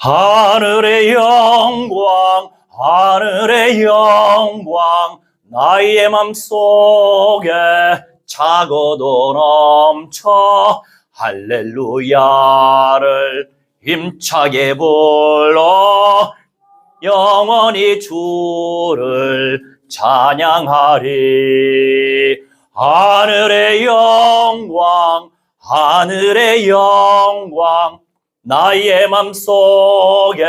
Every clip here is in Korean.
하늘의 영광, 하늘의 영광, 나의 맘속에 차고도 넘쳐 할렐루야를 힘차게 불러 영원히 주를 찬양하리. 하늘의 영광, 하늘의 영광, 나의 맘속에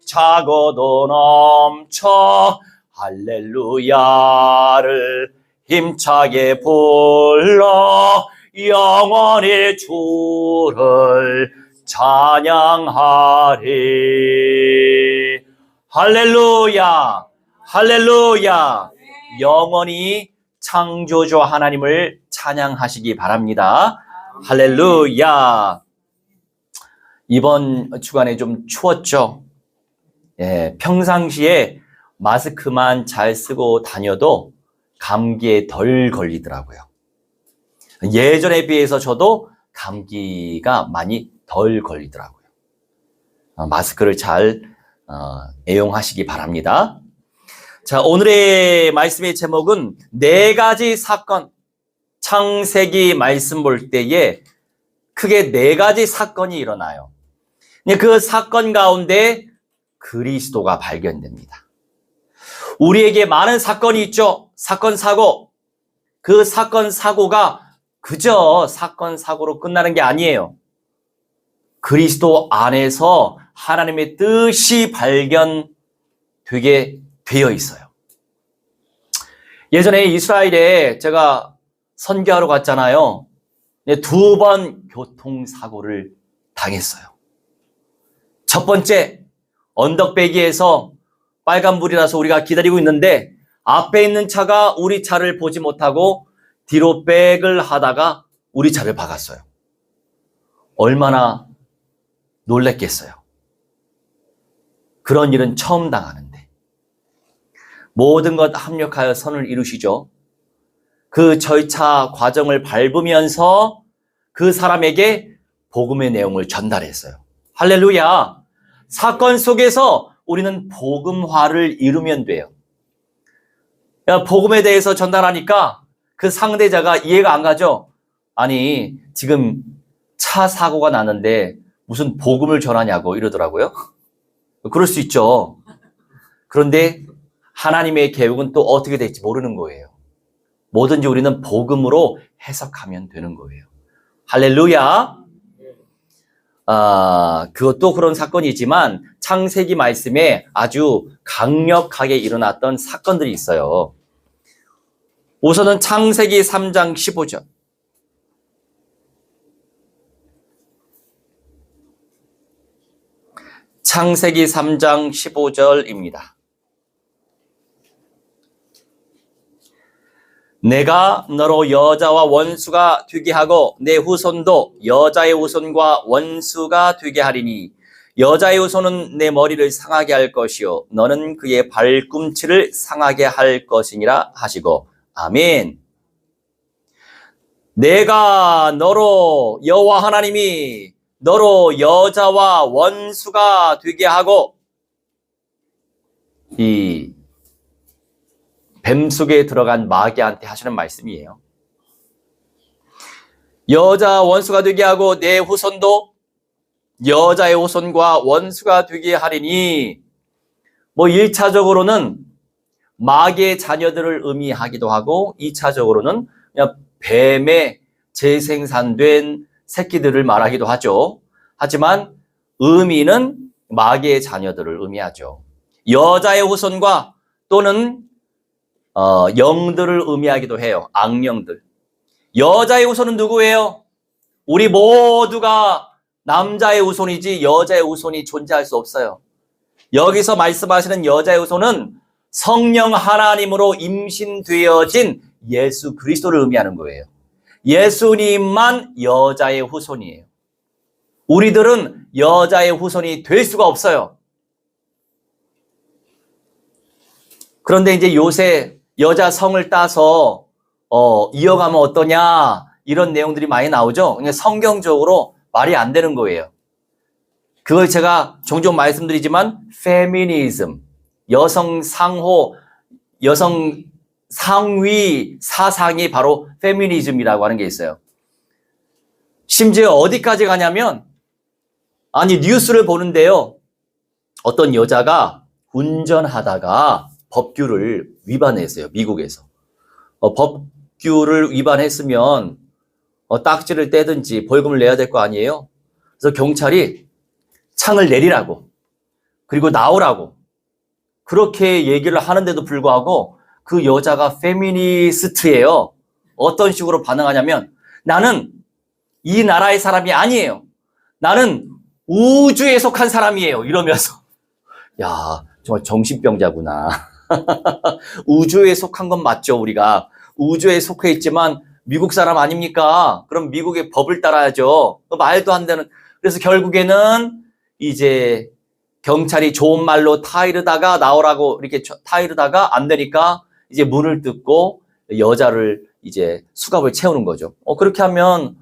차고도 넘쳐 할렐루야를 힘차게 불러 영원히 주를 찬양하리. 할렐루야, 할렐루야. 영원히 창조주 하나님을 찬양하시기 바랍니다. 할렐루야. 이번 주간에 좀 추웠죠? 예, 평상시에 마스크만 잘 쓰고 다녀도 감기에 덜 걸리더라고요. 예전에 비해서 저도 감기가 많이 덜 걸리더라고요. 마스크를 잘 애용하시기 바랍니다. 자, 오늘의 말씀의 제목은 네 가지 사건. 창세기 말씀 볼 때에 크게 네 가지 사건이 일어나요. 그 사건 가운데 그리스도가 발견됩니다. 우리에게 많은 사건이 있죠. 사건, 사고. 그 사건, 사고가 그저 사건, 사고로 끝나는 게 아니에요. 그리스도 안에서 하나님의 뜻이 발견되게 되어 있어요. 예전에 이스라엘에 제가 선교하러 갔잖아요. 2번 교통사고를 당했어요. 첫 번째, 언덕배기에서 빨간불이 나서 우리가 기다리고 있는데 앞에 있는 차가 우리 차를 보지 못하고 뒤로 백을 하다가 우리 차를 박았어요. 얼마나 놀랬겠어요. 그런 일은 처음 당하는데 모든 것 합력하여 선을 이루시죠. 그 절차 과정을 밟으면서 그 사람에게 복음의 내용을 전달했어요. 할렐루야. 사건 속에서 우리는 복음화를 이루면 돼요. 복음에 대해서 전달하니까 그 상대자가 이해가 안 가죠. 아니, 지금 차 사고가 났는데 무슨 복음을 전하냐고 이러더라고요. 그럴 수 있죠. 그런데 하나님의 계획은 또 어떻게 될지 모르는 거예요. 뭐든지 우리는 복음으로 해석하면 되는 거예요. 할렐루야. 그것도 그런 사건이지만 창세기 말씀에 아주 강력하게 일어났던 사건들이 있어요. 우선은 창세기 3장 15절. 창세기 3장 15절입니다. 내가 너로 여자와 원수가 되게 하고 내 후손도 여자의 후손과 원수가 되게 하리니 여자의 후손은 내 머리를 상하게 할 것이요 너는 그의 발꿈치를 상하게 할 것이니라 하시고 아멘. 내가 너로 여호와 하나님이 너로 여자와 원수가 되게 하고 이 뱀 속에 들어간 마귀한테 하시는 말씀이에요. 여자 원수가 되게 하고 내 후손도 여자의 후손과 원수가 되게 하리니 1차적으로는 마귀의 자녀들을 의미하기도 하고 2차적으로는 그냥 뱀의 재생산된 새끼들을 말하기도 하죠. 하지만 의미는 마귀의 자녀들을 의미하죠. 여자의 후손과 또는 영들을 의미하기도 해요. 악령들. 여자의 후손은 누구예요? 우리 모두가 남자의 후손이지 여자의 후손이 존재할 수 없어요. 여기서 말씀하시는 여자의 후손은 성령 하나님으로 임신되어진 예수 그리스도를 의미하는 거예요. 예수님만 여자의 후손이에요. 우리들은 여자의 후손이 될 수가 없어요. 그런데 이제 요새 여자 성을 따서 이어가면 어떠냐 이런 내용들이 많이 나오죠. 그냥 성경적으로 말이 안 되는 거예요. 그걸 제가 종종 말씀드리지만 페미니즘, 여성 상호, 여성 상위 사상이 바로 페미니즘이라고 하는 게 있어요. 심지어 어디까지 가냐면 아니 뉴스를 보는데요. 어떤 여자가 운전하다가 법규를 위반했어요. 미국에서. 법규를 위반했으면 딱지를 떼든지 벌금을 내야 될 거 아니에요. 그래서 경찰이 창을 내리라고 그리고 나오라고 그렇게 얘기를 하는데도 불구하고 그 여자가 페미니스트예요. 어떤 식으로 반응하냐면 나는 이 나라의 사람이 아니에요. 나는 우주에 속한 사람이에요. 이러면서 야 정말 정신병자구나. 우주에 속한 건 맞죠. 우리가 우주에 속해 있지만 미국 사람 아닙니까? 그럼 미국의 법을 따라야죠. 말도 안 되는. 그래서 결국에는 이제 경찰이 좋은 말로 타이르다가 나오라고 이렇게 타이르다가 안 되니까 이제 문을 뜯고 여자를 이제 수갑을 채우는 거죠. 그렇게 하면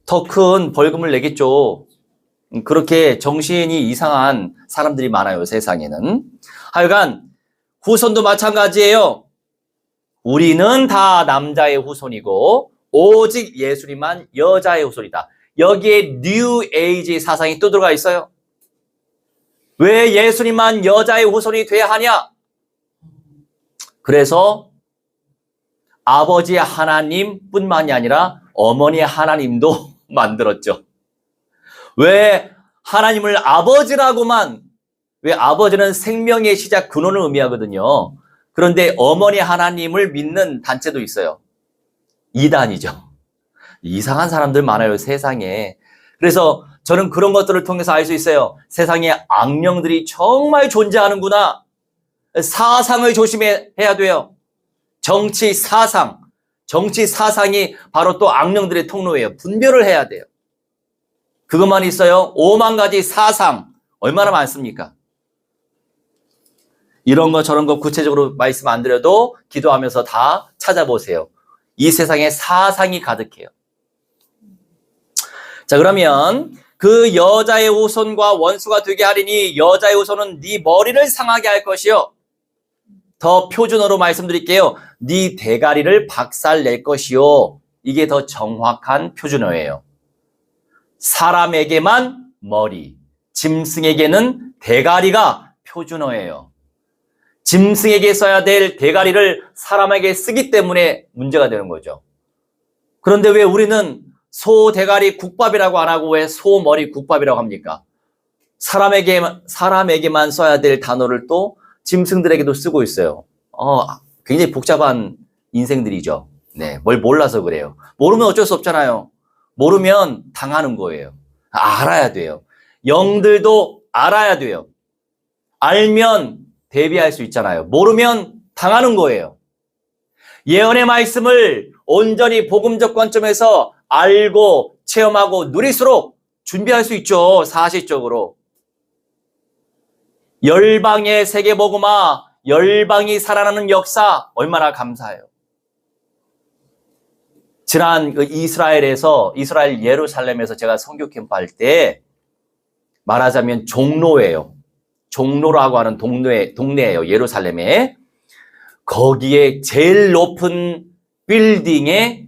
더 큰 벌금을 내겠죠. 그렇게 정신이 이상한 사람들이 많아요, 세상에는. 하여간 후손도 마찬가지예요. 우리는 다 남자의 후손이고 오직 예수님만 여자의 후손이다. 여기에 뉴 에이지 사상이 또 들어가 있어요. 왜 예수님만 여자의 후손이 돼야 하냐? 그래서 아버지 하나님뿐만이 아니라 어머니 하나님도 만들었죠. 왜 하나님을 아버지라고만, 왜 아버지는 생명의 시작 근원을 의미하거든요. 그런데 어머니 하나님을 믿는 단체도 있어요. 이단이죠. 이상한 사람들 많아요, 세상에. 그래서 저는 그런 것들을 통해서 알 수 있어요. 세상에 악령들이 정말 존재하는구나. 사상을 조심해야 돼요. 정치 사상이 바로 또 악령들의 통로예요. 분별을 해야 돼요. 그것만 있어요. 5만 가지 사상 얼마나 많습니까? 이런 거 저런 거 구체적으로 말씀 안 드려도 기도하면서 다 찾아보세요. 이 세상에 사상이 가득해요. 자, 그러면 그 여자의 후손과 원수가 되게 하리니 여자의 후손은 네 머리를 상하게 할 것이요. 더 표준어로 말씀드릴게요. 네 대가리를 박살낼 것이요. 이게 더 정확한 표준어예요. 사람에게만 머리, 짐승에게는 대가리가 표준어예요. 짐승에게 써야 될 대가리를 사람에게 쓰기 때문에 문제가 되는 거죠. 그런데 왜 우리는 소 대가리 국밥이라고 안 하고 왜 소 머리 국밥이라고 합니까? 사람에게만 써야 될 단어를 또 짐승들에게도 쓰고 있어요. 굉장히 복잡한 인생들이죠. 네, 뭘 몰라서 그래요. 모르면 어쩔 수 없잖아요. 모르면 당하는 거예요. 알아야 돼요. 영들도 알아야 돼요. 알면 대비할 수 있잖아요. 모르면 당하는 거예요. 예언의 말씀을 온전히 복음적 관점에서 알고 체험하고 누릴수록 준비할 수 있죠. 사실적으로. 열방의 세계복음화, 열방이 살아나는 역사 얼마나 감사해요. 지난 이스라엘 예루살렘에서 제가 선교 캠프 할 때 말하자면 종로예요. 종로라고 하는 동네예요. 예루살렘에. 거기에 제일 높은 빌딩에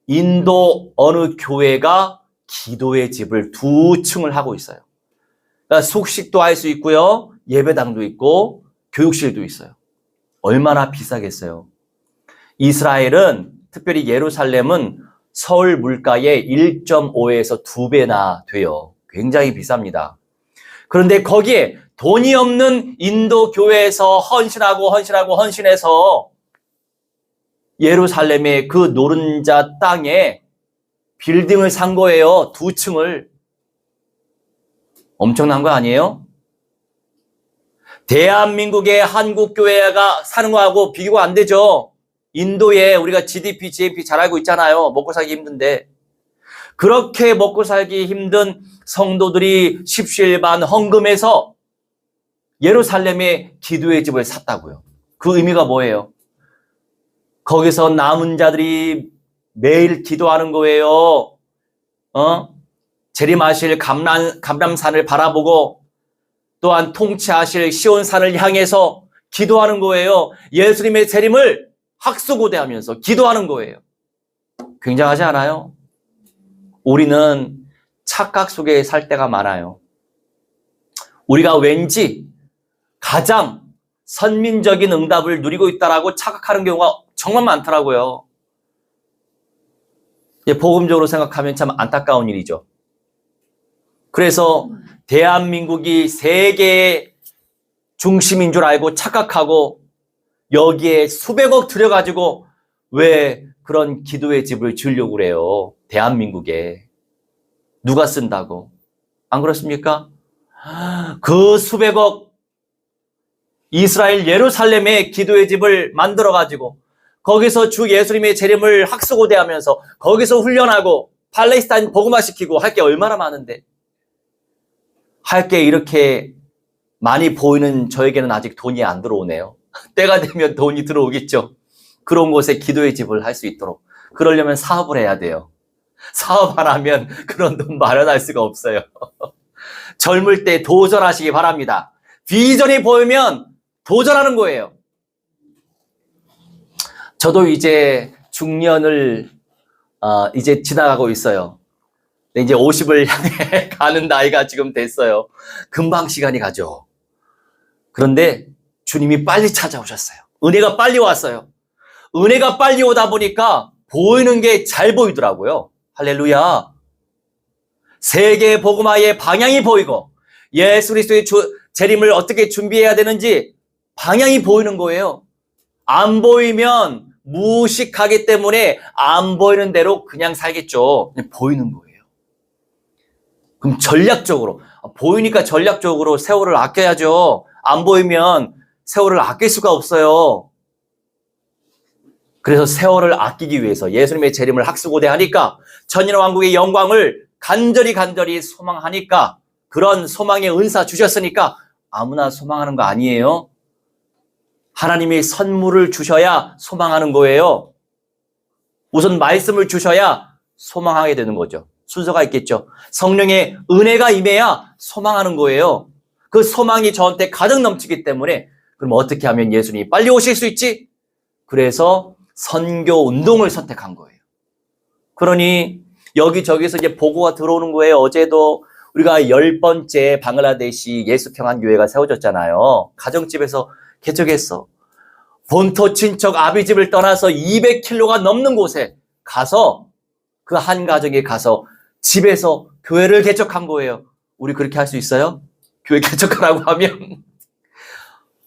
인도 어느 교회가 기도의 집을 2층을 하고 있어요. 그러니까 숙식도 할 수 있고요. 예배당도 있고 교육실도 있어요. 얼마나 비싸겠어요. 이스라엘은 특별히 예루살렘은 서울 물가의 1.5에서 2배나 돼요. 굉장히 비쌉니다. 그런데 거기에 돈이 없는 인도 교회에서 헌신해서 예루살렘의 그 노른자 땅에 빌딩을 산 거예요. 2층을. 엄청난 거 아니에요? 대한민국의 한국교회가 사는 거하고 비교가 안 되죠. 인도에 우리가 GDP, GNP 잘 알고 있잖아요. 먹고 살기 힘든데. 그렇게 먹고 살기 힘든 성도들이 십시일반 헌금해서 예루살렘에 기도의 집을 샀다고요. 그 의미가 뭐예요? 거기서 남은 자들이 매일 기도하는 거예요. 재림하실 감람산을 바라보고 또한 통치하실 시온산을 향해서 기도하는 거예요. 예수님의 재림을 학수고대하면서 기도하는 거예요. 굉장하지 않아요? 우리는 착각 속에 살 때가 많아요. 우리가 왠지 가장 선민적인 응답을 누리고 있다라고 착각하는 경우가 정말 많더라고요. 복음적으로 생각하면 참 안타까운 일이죠. 그래서 대한민국이 세계의 중심인 줄 알고 착각하고 여기에 수백억 들여가지고 왜 그런 기도의 집을 지으려고 그래요. 대한민국에. 누가 쓴다고. 안 그렇습니까? 그 수백억 이스라엘 예루살렘에 기도의 집을 만들어가지고 거기서 주 예수님의 재림을 학수고대하면서 거기서 훈련하고 팔레스타인 복음화시키고 할 게 얼마나 많은데 할 게 이렇게 많이 보이는 저에게는 아직 돈이 안 들어오네요. 때가 되면 돈이 들어오겠죠. 그런 곳에 기도의 집을 할 수 있도록. 그러려면 사업을 해야 돼요. 사업 안 하면 그런 돈 마련할 수가 없어요. 젊을 때 도전하시기 바랍니다. 비전이 보이면 도전하는 거예요. 저도 이제 중년을 이제 지나가고 있어요. 이제 50을 향해 가는 나이가 지금 됐어요. 금방 시간이 가죠. 그런데 주님이 빨리 찾아오셨어요. 은혜가 빨리 왔어요. 은혜가 빨리 오다 보니까 보이는 게 잘 보이더라고요. 할렐루야. 세계 복음화의 방향이 보이고 예수 그리스도의 재림을 어떻게 준비해야 되는지 방향이 보이는 거예요. 안 보이면 무식하기 때문에 안 보이는 대로 그냥 살겠죠. 그냥 보이는 거예요. 그럼 전략적으로, 보이니까 전략적으로 세월을 아껴야죠. 안 보이면 세월을 아낄 수가 없어요. 그래서 세월을 아끼기 위해서 예수님의 재림을 학수고대하니까 천년왕국의 영광을 간절히 소망하니까 그런 소망의 은사 주셨으니까 아무나 소망하는 거 아니에요. 하나님이 선물을 주셔야 소망하는 거예요. 우선 말씀을 주셔야 소망하게 되는 거죠. 순서가 있겠죠. 성령의 은혜가 임해야 소망하는 거예요. 그 소망이 저한테 가득 넘치기 때문에 그럼 어떻게 하면 예수님이 빨리 오실 수 있지? 그래서 선교 운동을 선택한 거예요. 그러니 여기저기서 이제 보고가 들어오는 거예요. 어제도 우리가 10번째 방글라데시 예수평안교회가 세워졌잖아요. 가정집에서 개척했어. 본토 친척 아비집을 떠나서 200km가 넘는 곳에 가서 그 한 가정에 가서 집에서 교회를 개척한 거예요. 우리 그렇게 할 수 있어요? 교회 개척하라고 하면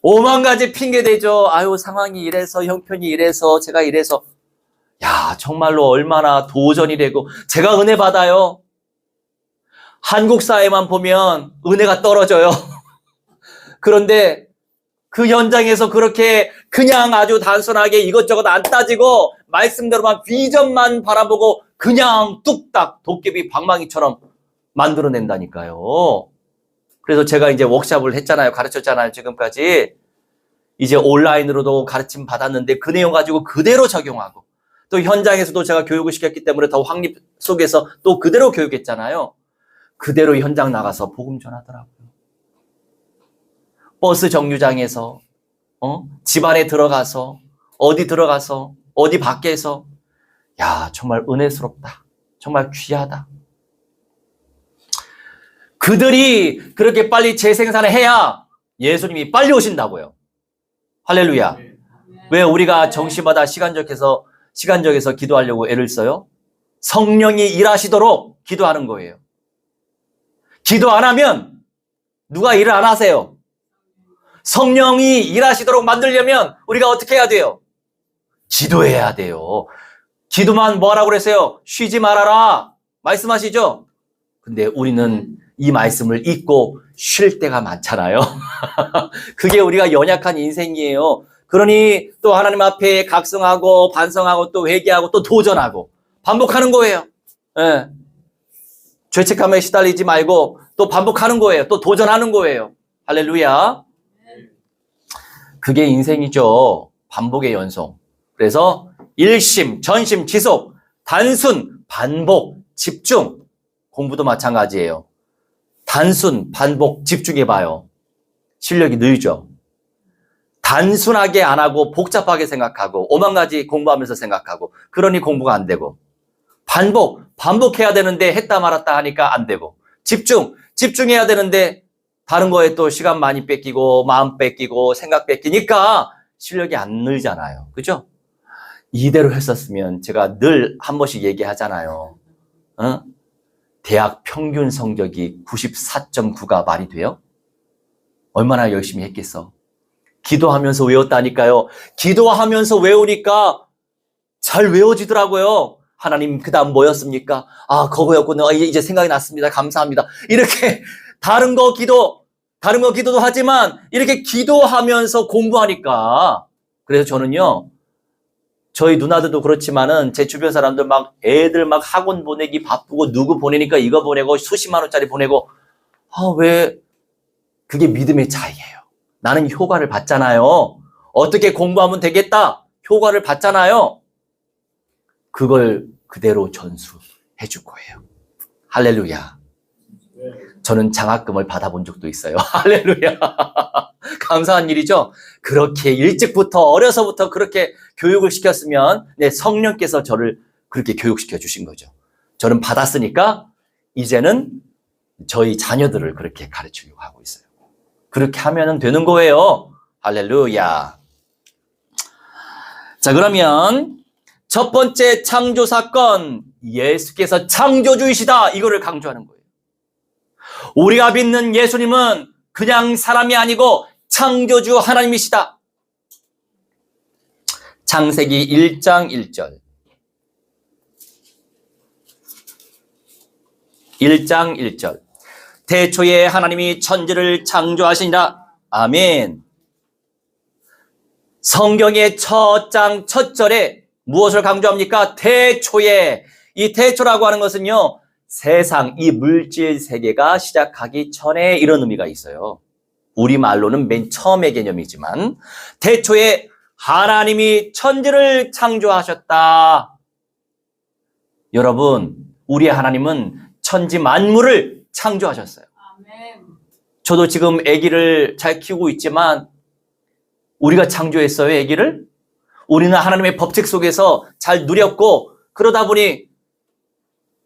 5만 가지 핑계 대죠. 아유, 상황이 이래서, 형편이 이래서, 제가 이래서. 야, 정말로 얼마나 도전이 되고 제가 은혜 받아요. 한국 사회만 보면 은혜가 떨어져요. 그런데 그 현장에서 그렇게 그냥 아주 단순하게 이것저것 안 따지고 말씀대로만 비전만 바라보고 그냥 뚝딱 도깨비 방망이처럼 만들어낸다니까요. 그래서 제가 이제 워크숍을 했잖아요. 가르쳤잖아요. 지금까지. 이제 온라인으로도 가르침 받았는데 그 내용 가지고 그대로 적용하고 또 현장에서도 제가 교육을 시켰기 때문에 더 확립 속에서 또 그대로 교육했잖아요. 그대로 현장 나가서 복음 전하더라고요. 버스 정류장에서 집 안에 들어가서 어디 밖에서 야, 정말 은혜스럽다. 정말 귀하다. 그들이 그렇게 빨리 재생산을 해야 예수님이 빨리 오신다고요. 할렐루야. 왜 우리가 정시마다 시간적에서 기도하려고 애를 써요? 성령이 일하시도록 기도하는 거예요. 기도 안 하면 누가 일을 안 하세요? 성령이 일하시도록 만들려면 우리가 어떻게 해야 돼요? 기도해야 돼요. 기도만 뭐라고 그랬어요? 쉬지 말아라. 말씀하시죠? 근데 우리는 이 말씀을 잊고 쉴 때가 많잖아요. 그게 우리가 연약한 인생이에요. 그러니 또 하나님 앞에 각성하고 반성하고 또 회개하고 또 도전하고 반복하는 거예요. 예. 죄책감에 시달리지 말고 또 반복하는 거예요. 또 도전하는 거예요. 할렐루야. 그게 인생이죠. 반복의 연속. 그래서 일심, 전심, 지속, 단순, 반복, 집중. 공부도 마찬가지예요. 단순, 반복, 집중해봐요. 실력이 늘죠. 단순하게 안 하고 복잡하게 생각하고 오만 가지 공부하면서 생각하고 그러니 공부가 안 되고 반복해야 되는데 했다 말았다 하니까 안 되고 집중해야 되는데 다른 거에 또 시간 많이 뺏기고 마음 뺏기고 생각 뺏기니까 실력이 안 늘잖아요. 그죠? 이대로 했었으면 제가 늘 한 번씩 얘기하잖아요. 대학 평균 성적이 94.9가 말이 돼요? 얼마나 열심히 했겠어? 기도하면서 외웠다니까요. 기도하면서 외우니까 잘 외워지더라고요. 하나님 그다음 뭐였습니까? 아 그거였군요. 이제 생각이 났습니다. 감사합니다. 이렇게 다른 거 기도도 하지만 이렇게 기도하면서 공부하니까 그래서 저는요. 저희 누나들도 그렇지만은 제 주변 사람들 애들 학원 보내기 바쁘고 누구 보내니까 이거 보내고 수십만 원짜리 보내고 왜 그게 믿음의 차이예요. 나는 효과를 봤잖아요. 어떻게 공부하면 되겠다. 효과를 봤잖아요. 그걸 그대로 전수해 줄 거예요. 할렐루야. 저는 장학금을 받아본 적도 있어요. 할렐루야. 감사한 일이죠. 그렇게 일찍부터 어려서부터 그렇게 교육을 시켰으면 성령께서 저를 그렇게 교육시켜 주신 거죠. 저는 받았으니까 이제는 저희 자녀들을 그렇게 가르치려고 하고 있어요. 그렇게 하면 되는 거예요. 할렐루야. 자, 그러면 첫 번째 창조 사건, 예수께서 창조주이시다. 이거를 강조하는 거예요. 우리가 믿는 예수님은 그냥 사람이 아니고 창조주 하나님이시다. 창세기 1장 1절. 1장 1절. 태초에 하나님이 천지를 창조하시니라. 아멘. 성경의 첫 장 첫 절에 무엇을 강조합니까? 태초에. 이 태초라고 하는 것은요. 세상, 이 물질 세계가 시작하기 전에 이런 의미가 있어요. 우리말로는 맨 처음의 개념이지만 태초에 하나님이 천지를 창조하셨다. 여러분, 우리 하나님은 천지 만물을 창조하셨어요. 아멘. 저도 지금 아기를 잘 키우고 있지만 우리가 창조했어요, 아기를? 우리는 하나님의 법칙 속에서 잘 누렸고 그러다 보니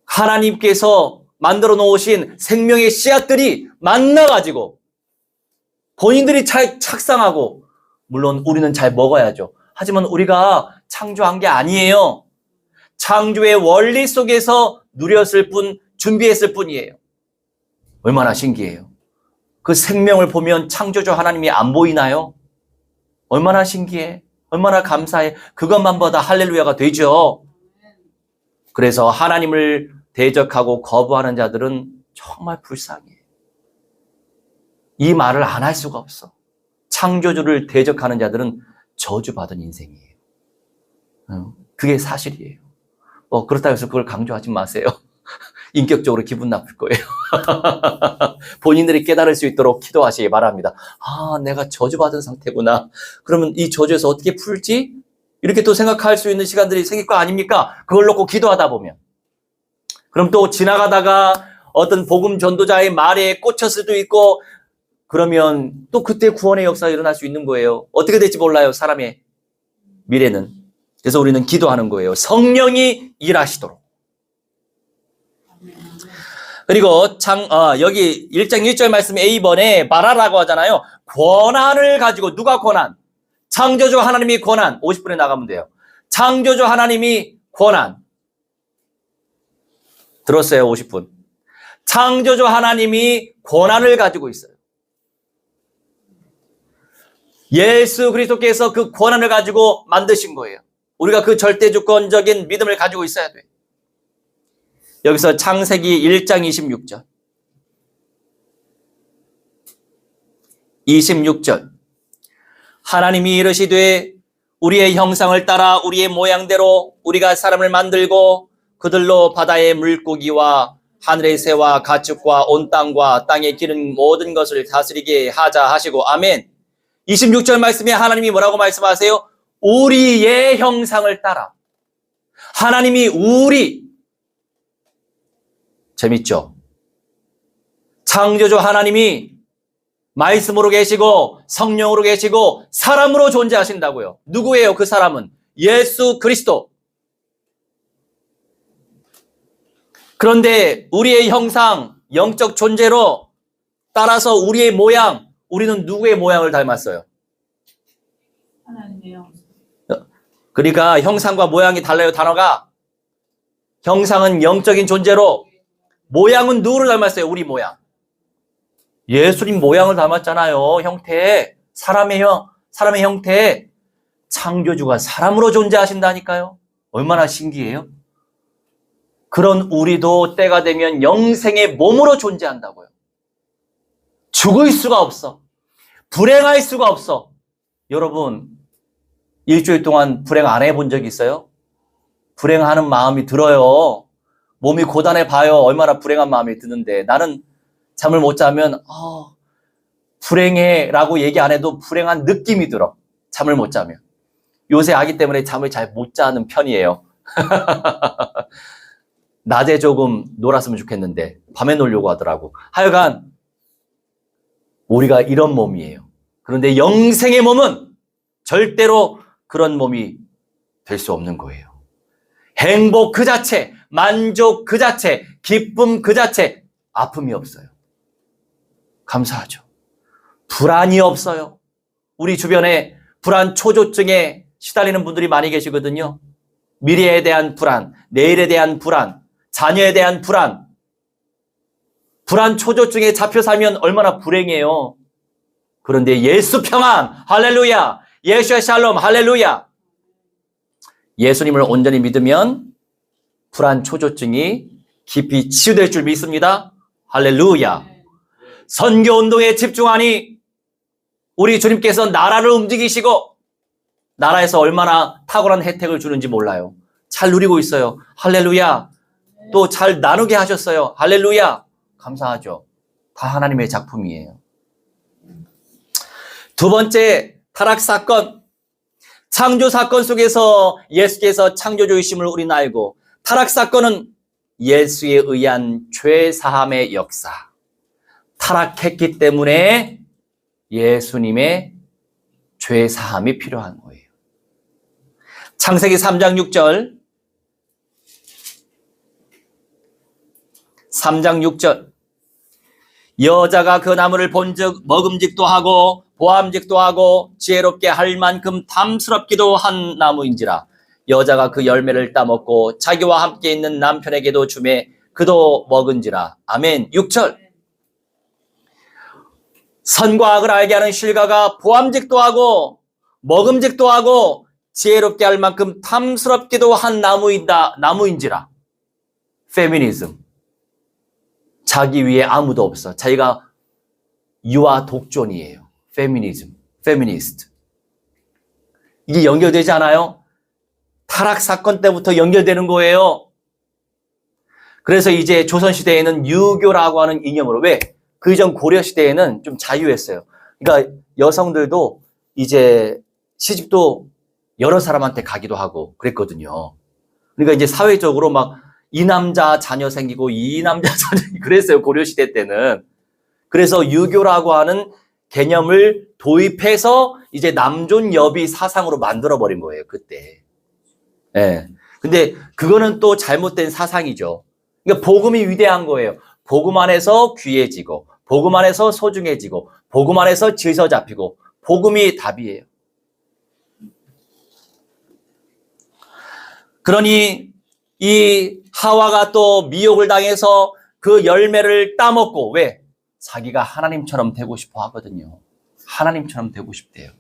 하나님께서 만들어 놓으신 생명의 씨앗들이 만나가지고 본인들이 잘 착상하고 물론 우리는 잘 먹어야죠. 하지만 우리가 창조한 게 아니에요. 창조의 원리 속에서 누렸을 뿐, 준비했을 뿐이에요. 얼마나 신기해요. 그 생명을 보면 창조주 하나님이 안 보이나요? 얼마나 신기해. 얼마나 감사해. 그것만 보다 할렐루야가 되죠. 그래서 하나님을 대적하고 거부하는 자들은 정말 불쌍해. 이 말을 안 할 수가 없어. 창조주를 대적하는 자들은 저주받은 인생이에요. 그게 사실이에요. 그렇다고 해서 그걸 강조하지 마세요. 인격적으로 기분 나쁠 거예요. 본인들이 깨달을 수 있도록 기도하시기 바랍니다. 내가 저주받은 상태구나. 그러면 이 저주에서 어떻게 풀지? 이렇게 또 생각할 수 있는 시간들이 생길 거 아닙니까? 그걸 놓고 기도하다 보면. 그럼 또 지나가다가 어떤 복음 전도자의 말에 꽂힐 수도 있고 그러면 또 그때 구원의 역사가 일어날 수 있는 거예요. 어떻게 될지 몰라요, 사람의 미래는. 그래서 우리는 기도하는 거예요. 성령이 일하시도록. 그리고 여기 1장 1절 말씀 A번에 말하라고 하잖아요. 권한을 가지고 누가 권한? 창조주 하나님이 권한. 50분에 나가면 돼요. 창조주 하나님이 권한. 들었어요, 50분. 창조주 하나님이 권한을 가지고 있어요. 예수 그리스도께서 그 권한을 가지고 만드신 거예요. 우리가 그 절대주권적인 믿음을 가지고 있어야 돼요. 여기서 창세기 1장 26절. 26절. 하나님이 이르시되 우리의 형상을 따라 우리의 모양대로 우리가 사람을 만들고 그들로 바다의 물고기와 하늘의 새와 가축과 온 땅과 땅에 기는 모든 것을 다스리게 하자 하시고 아멘. 26절 말씀에 하나님이 뭐라고 말씀하세요? 우리의 형상을 따라. 하나님이 재밌죠? 창조주 하나님이 말씀으로 계시고 성령으로 계시고 사람으로 존재하신다고요. 누구예요? 그 사람은 예수 그리스도. 그런데 우리의 형상, 영적 존재로 따라서 우리의 모양, 우리는 누구의 모양을 닮았어요? 하나님의 영. 그러니까 형상과 모양이 달라요. 단어가. 형상은 영적인 존재로, 모양은 누구를 닮았어요? 우리 모양. 예수님 모양을 닮았잖아요. 형태, 사람의 형태. 창조주가 사람으로 존재하신다니까요. 얼마나 신기해요? 그런 우리도 때가 되면 영생의 몸으로 존재한다고요. 죽을 수가 없어. 불행할 수가 없어. 여러분, 일주일 동안 불행 안 해본 적 있어요? 불행하는 마음이 들어요. 몸이 고단해 봐요. 얼마나 불행한 마음이 드는데. 나는 잠을 못 자면 불행해 라고 얘기 안 해도 불행한 느낌이 들어. 잠을 못 자면. 요새 아기 때문에 잠을 잘 못 자는 편이에요. 낮에 조금 놀았으면 좋겠는데 밤에 놀려고 하더라고. 하여간 우리가 이런 몸이에요. 그런데 영생의 몸은 절대로 그런 몸이 될 수 없는 거예요. 행복 그 자체, 만족 그 자체, 기쁨 그 자체, 아픔이 없어요. 감사하죠. 불안이 없어요. 우리 주변에 불안 초조증에 시달리는 분들이 많이 계시거든요. 미래에 대한 불안, 내일에 대한 불안, 자녀에 대한 불안. 불안 초조증에 잡혀 살면 얼마나 불행해요. 그런데 예수 평안, 할렐루야. 예수의 샬롬, 할렐루야. 예수님을 온전히 믿으면 불안 초조증이 깊이 치유될 줄 믿습니다. 할렐루야. 선교 운동에 집중하니 우리 주님께서 나라를 움직이시고 나라에서 얼마나 탁월한 혜택을 주는지 몰라요. 잘 누리고 있어요. 할렐루야. 또 잘 나누게 하셨어요. 할렐루야. 감사하죠. 다 하나님의 작품이에요. 두 번째, 타락 사건. 창조 사건 속에서 예수께서 창조주이심을 우리는 알고, 타락 사건은 예수에 의한 죄 사함의 역사. 타락했기 때문에 예수님의 죄 사함이 필요한 거예요. 창세기 3장 6절. 3장 6절. 여자가 그 나무를 본즉 먹음직도 하고 보암직도 하고 지혜롭게 할 만큼 탐스럽기도 한 나무인지라. 여자가 그 열매를 따먹고 자기와 함께 있는 남편에게도 주매 그도 먹은지라. 아멘. 6절. 선과 악을 알게 하는 실과가 보암직도 하고 먹음직도 하고 지혜롭게 할 만큼 탐스럽기도 한 나무인지라. 페미니즘. 자기 위에 아무도 없어. 자기가 유아 독존이에요. 페미니즘, 페미니스트. 이게 연결되지 않아요? 타락 사건 때부터 연결되는 거예요. 그래서 이제 조선시대에는 유교라고 하는 이념으로, 왜? 그 이전 고려시대에는 좀 자유했어요. 그러니까 여성들도 이제 시집도 여러 사람한테 가기도 하고 그랬거든요. 그러니까 이제 사회적으로 막 이 남자 자녀 생기고 이 남자 자녀 그랬어요. 고려시대 때는. 그래서 유교라고 하는 개념을 도입해서 이제 남존 여비 사상으로 만들어버린 거예요. 그때. 예. 근데 그거는 또 잘못된 사상이죠. 그러니까 복음이 위대한 거예요. 복음 안에서 귀해지고, 복음 안에서 소중해지고, 복음 안에서 질서 잡히고, 복음이 답이에요. 그러니 이 하와가 또 미혹을 당해서 그 열매를 따먹고, 왜? 자기가 하나님처럼 되고 싶어 하거든요. 하나님처럼 되고 싶대요.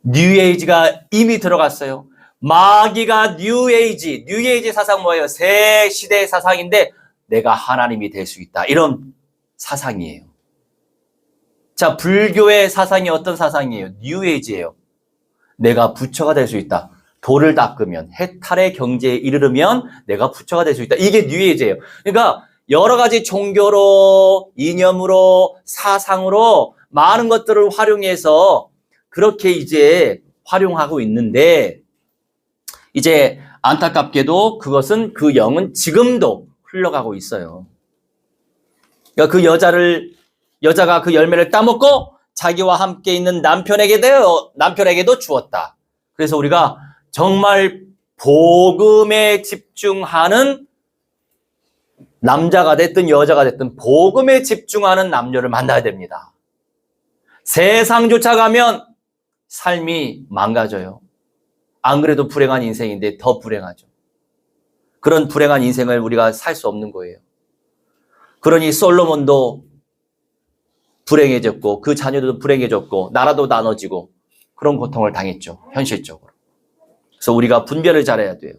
뉴에이지가 이미 들어갔어요. 마귀가 뉴에이지 사상 뭐예요? 새 시대 사상인데 내가 하나님이 될 수 있다. 이런 사상이에요. 자, 불교의 사상이 어떤 사상이에요? 뉴에이지예요. 내가 부처가 될 수 있다. 돌을 닦으면, 해탈의 경지에 이르르면 내가 부처가 될 수 있다. 이게 뉴에이지예요. 그러니까 여러 가지 종교로, 이념으로, 사상으로 많은 것들을 활용해서 그렇게 이제 활용하고 있는데, 이제 안타깝게도 그것은 그 영은 지금도 흘러가고 있어요. 그러니까 여자가 그 열매를 따먹고 자기와 함께 있는 남편에게도 주었다. 그래서 우리가 정말 복음에 집중하는 남자가 됐든 여자가 됐든 복음에 집중하는 남녀를 만나야 됩니다. 세상 쫓아가면 삶이 망가져요. 안 그래도 불행한 인생인데 더 불행하죠. 그런 불행한 인생을 우리가 살 수 없는 거예요. 그러니 솔로몬도 불행해졌고 그 자녀들도 불행해졌고 나라도 나눠지고 그런 고통을 당했죠. 현실적으로. 그래서 우리가 분별을 잘해야 돼요.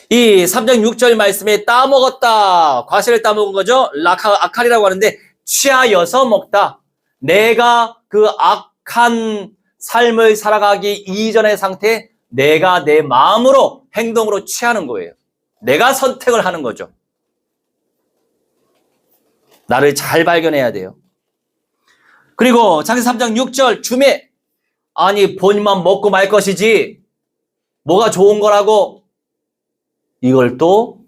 이 3장 6절 말씀에 따먹었다. 과실을 따먹은 거죠. 아칼이라고 하는데 취하여서 먹다. 내가 그 악한 삶을 살아가기 이전의 상태, 내가 내 마음으로 행동으로 취하는 거예요. 내가 선택을 하는 거죠. 나를 잘 발견해야 돼요. 그리고 창세기 3장 6절 주매, 아니 본인만 먹고 말 것이지 뭐가 좋은 거라고 이걸 또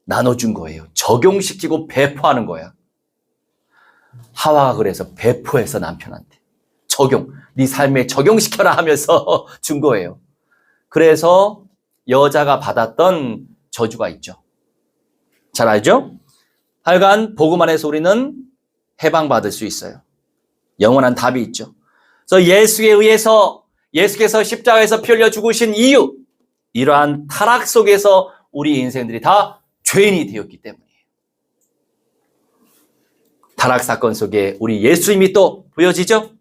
나눠준 거예요. 적용시키고 배포하는 거야. 하와가 그래서 배포해서 남편한테 네 삶에 적용시켜라 하면서 준 거예요. 그래서 여자가 받았던 저주가 있죠. 잘 알죠? 하여간 복음 안에서 우리는 해방받을 수 있어요. 영원한 답이 있죠. 그래서 예수께서 십자가에서 피 흘려 죽으신 이유, 이러한 타락 속에서 우리 인생들이 다 죄인이 되었기 때문이에요. 타락 사건 속에 우리 예수님이 또 보여지죠?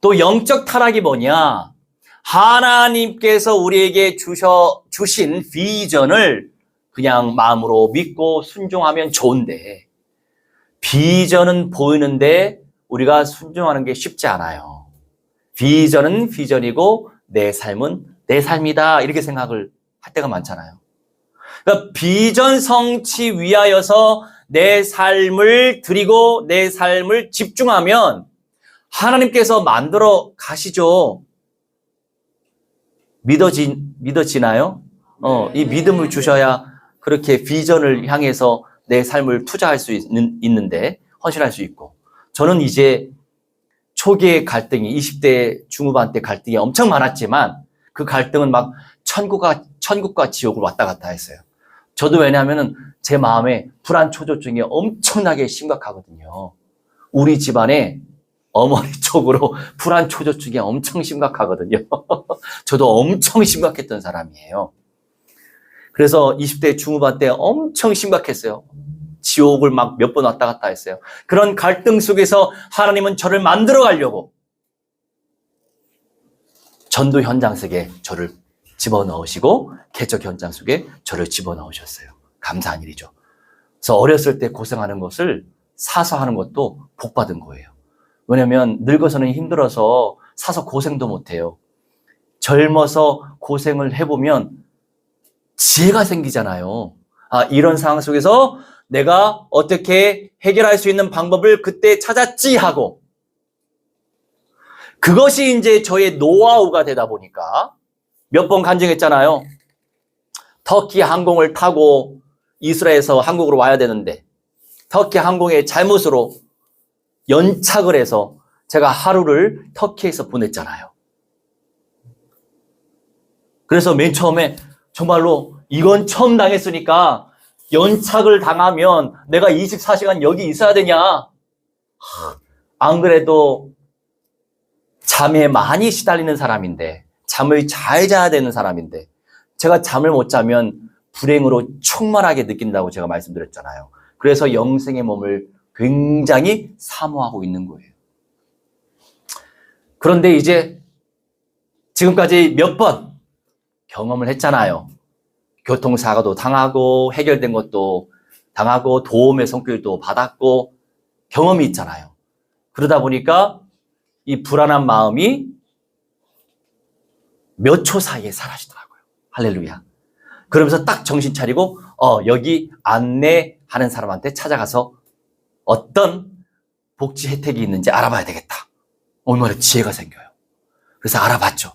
또 영적 타락이 뭐냐? 하나님께서 우리에게 주신 비전을 그냥 마음으로 믿고 순종하면 좋은데 비전은 보이는데 우리가 순종하는 게 쉽지 않아요. 비전은 비전이고 내 삶은 내 삶이다 이렇게 생각을 할 때가 많잖아요. 그러니까 비전 성취 위하여서 내 삶을 드리고 내 삶을 집중하면 하나님께서 만들어 가시죠. 믿어지나요? 이 믿음을 주셔야 그렇게 비전을 향해서 내 삶을 투자할 수 있는데 헌신할 수 있고, 저는 이제 초기의 갈등이 20대 중후반 때 갈등이 엄청 많았지만 그 갈등은 막 천국과 지옥을 왔다 갔다 했어요. 저도 왜냐하면 제 마음에 불안 초조증이 엄청나게 심각하거든요. 우리 집안에 어머니 쪽으로 불안 초조증이 엄청 심각하거든요. 저도 엄청 심각했던 사람이에요. 그래서 20대 중후반 때 엄청 심각했어요. 지옥을 막 몇 번 왔다 갔다 했어요. 그런 갈등 속에서 하나님은 저를 만들어 가려고 전도 현장 속에 저를 집어넣으시고 개척 현장 속에 저를 집어넣으셨어요. 감사한 일이죠. 그래서 어렸을 때 고생하는 것을 사서 하는 것도 복 받은 거예요. 왜냐하면 늙어서는 힘들어서 사서 고생도 못해요. 젊어서 고생을 해보면 지혜가 생기잖아요. 이런 상황 속에서 내가 어떻게 해결할 수 있는 방법을 그때 찾았지 하고, 그것이 이제 저의 노하우가 되다 보니까 몇 번 간증했잖아요. 터키 항공을 타고 이스라엘에서 한국으로 와야 되는데 터키 항공의 잘못으로 연착을 해서 제가 하루를 터키에서 보냈잖아요. 그래서 맨 처음에 정말로 이건 처음 당했으니까 연착을 당하면 내가 24시간 여기 있어야 되냐. 안 그래도 잠에 많이 시달리는 사람인데, 잠을 잘 자야 되는 사람인데 제가 잠을 못 자면 불행으로 충만하게 느낀다고 제가 말씀드렸잖아요. 그래서 영생의 몸을 굉장히 사모하고 있는 거예요. 그런데 이제 지금까지 몇 번 경험을 했잖아요. 교통사고도 당하고 해결된 것도 당하고 도움의 손길도 받았고 경험이 있잖아요. 그러다 보니까 이 불안한 마음이 몇 초 사이에 사라지더라고요. 할렐루야. 그러면서 딱 정신 차리고 여기 안내하는 사람한테 찾아가서 어떤 복지 혜택이 있는지 알아봐야 되겠다. 얼마나 지혜가 생겨요. 그래서 알아봤죠.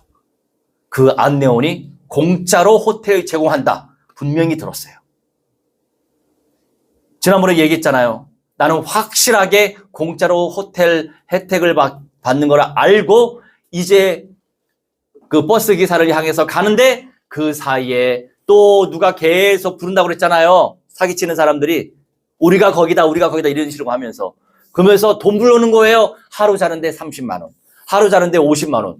그 안내원이 공짜로 호텔 제공한다. 분명히 들었어요. 지난번에 얘기했잖아요. 나는 확실하게 공짜로 호텔 혜택을 받는 걸 알고 이제 그 버스 기사를 향해서 가는데 그 사이에 또 누가 계속 부른다고 그랬잖아요. 사기치는 사람들이 우리가 거기다 이런 식으로 하면서 그러면서 돈 불러오는 거예요. 하루 자는데 30만 원, 하루 자는데 50만 원.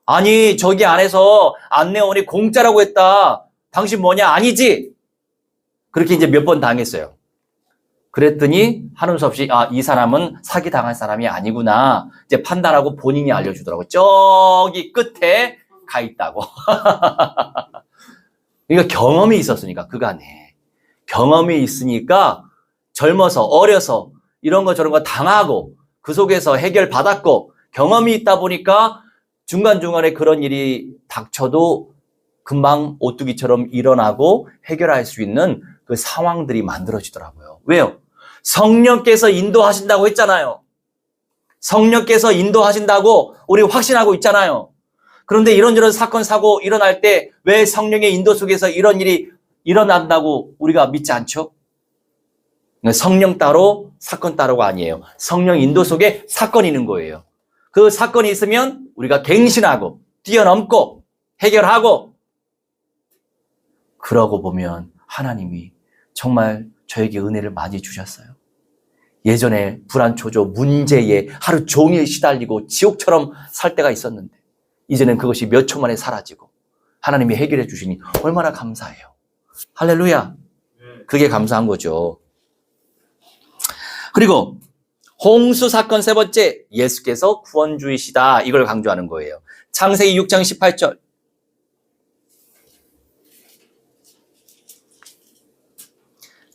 아니 저기 안에서 안내원이 공짜라고 했다. 당신 뭐냐? 아니지. 그렇게 이제 몇 번 당했어요. 그랬더니 하는 수 없이 이 사람은 사기 당할 사람이 아니구나. 이제 판단하고 본인이 알려주더라고요. 저기 끝에 가 있다고. 그러니까 경험이 있었으니까 그간에. 경험이 있으니까 젊어서 어려서 이런 거 저런 거 당하고 그 속에서 해결받았고 경험이 있다 보니까 중간중간에 그런 일이 닥쳐도 금방 오뚜기처럼 일어나고 해결할 수 있는 그 상황들이 만들어지더라고요. 왜요? 성령께서 인도하신다고 했잖아요. 성령께서 인도하신다고 우리 확신하고 있잖아요. 그런데 이런저런 사건, 사고 일어날 때 왜 성령의 인도 속에서 이런 일이 일어난다고 우리가 믿지 않죠? 성령 따로 사건 따로가 아니에요. 성령 인도 속에 사건이 있는 거예요. 그 사건이 있으면 우리가 갱신하고 뛰어넘고 해결하고 그러고 보면 하나님이 정말 저에게 은혜를 많이 주셨어요. 예전에 불안초조 문제에 하루 종일 시달리고 지옥처럼 살 때가 있었는데 이제는 그것이 몇 초 만에 사라지고 하나님이 해결해 주시니 얼마나 감사해요. 할렐루야. 그게 감사한 거죠. 그리고 홍수 사건 세 번째, 예수께서 구원주이시다. 이걸 강조하는 거예요. 창세기 6장 18절.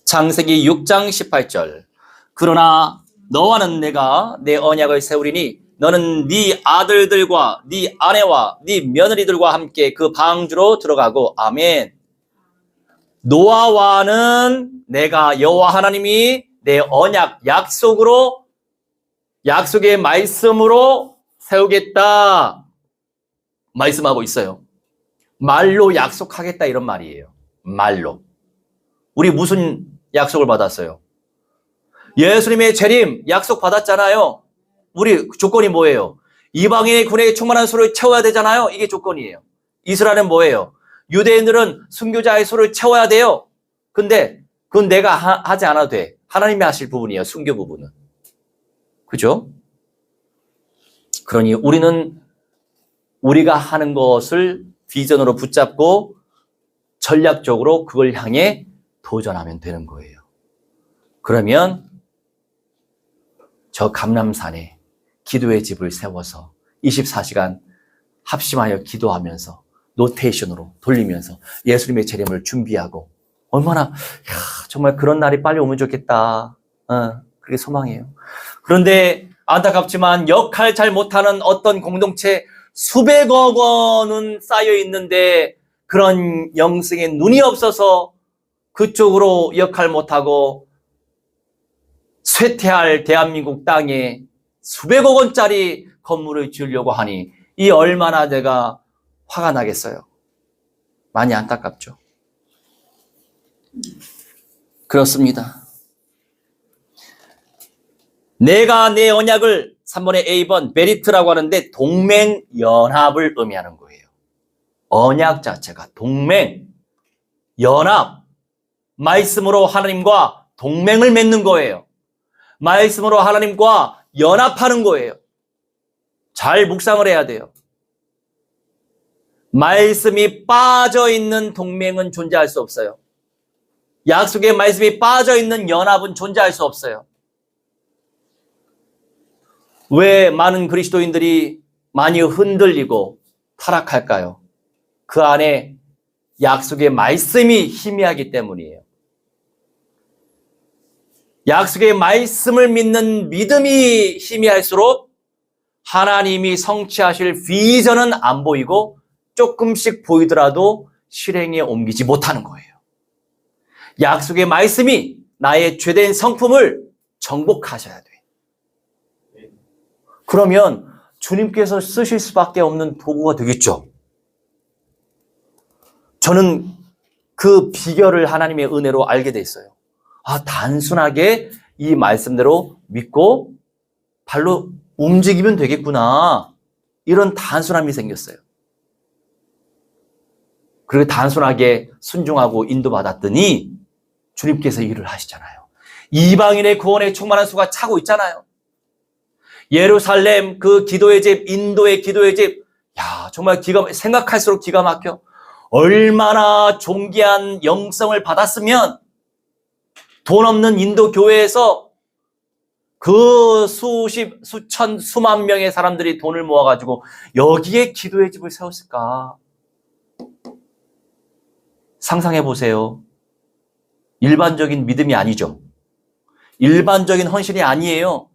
창세기 6장 18절. 그러나 너와는 내가 내 언약을 세우리니 너는 네 아들들과 네 아내와 네 며느리들과 함께 그 방주로 들어가고 아멘. 노아와는 내가 여호와 하나님이 내 언약 약속의 말씀으로 세우겠다 말씀하고 있어요. 말로 약속하겠다 이런 말이에요. 말로. 우리 무슨 약속을 받았어요? 예수님의 재림 약속 받았잖아요. 우리 조건이 뭐예요? 이방인의 군에 충만한 수를 채워야 되잖아요. 이게 조건이에요. 이스라엘은 뭐예요? 유대인들은 순교자의 수를 채워야 돼요. 근데 그건 내가 하지 않아도 돼. 하나님이 하실 부분이에요. 순교 부분은. 그죠? 그러니 우리는 우리가 하는 것을 비전으로 붙잡고 전략적으로 그걸 향해 도전하면 되는 거예요. 그러면 저 감람산에 기도의 집을 세워서 24시간 합심하여 기도하면서 노테이션으로 돌리면서 예수님의 재림을 준비하고 얼마나 정말 그런 날이 빨리 오면 좋겠다. 그게 소망이에요. 그런데 안타깝지만 역할 잘 못하는 어떤 공동체 수백억 원은 쌓여 있는데 그런 영성에 눈이 없어서 그쪽으로 역할 못하고 쇠퇴할 대한민국 땅에 수백억 원짜리 건물을 지으려고 하니 이 얼마나 내가 화가 나겠어요. 많이 안타깝죠. 그렇습니다. 내가 내 언약을 3번의 A번 베리트라고 하는데 동맹 연합을 의미하는 거예요. 언약 자체가 동맹, 연합, 말씀으로 하나님과 동맹을 맺는 거예요. 말씀으로 하나님과 연합하는 거예요. 잘 묵상을 해야 돼요. 말씀이 빠져있는 동맹은 존재할 수 없어요. 약속의 말씀이 빠져있는 연합은 존재할 수 없어요. 왜 많은 그리스도인들이 많이 흔들리고 타락할까요? 그 안에 약속의 말씀이 희미하기 때문이에요. 약속의 말씀을 믿는 믿음이 희미할수록 하나님이 성취하실 비전은 안 보이고 조금씩 보이더라도 실행에 옮기지 못하는 거예요. 약속의 말씀이 나의 죄된 성품을 정복하셔야 돼. 그러면 주님께서 쓰실 수밖에 없는 도구가 되겠죠. 저는 그 비결을 하나님의 은혜로 알게 됐어요. 단순하게 이 말씀대로 믿고 발로 움직이면 되겠구나. 이런 단순함이 생겼어요. 그리고 단순하게 순종하고 인도받았더니 주님께서 일을 하시잖아요. 이방인의 구원에 충만한 수가 차고 있잖아요. 예루살렘 그 기도의 집, 인도의 기도의 집, 정말 생각할수록 기가 막혀. 얼마나 존귀한 영성을 받았으면 돈 없는 인도 교회에서 그 수천, 수만 명의 사람들이 돈을 모아가지고 여기에 기도의 집을 세웠을까? 상상해 보세요. 일반적인 믿음이 아니죠. 일반적인 헌신이 아니에요.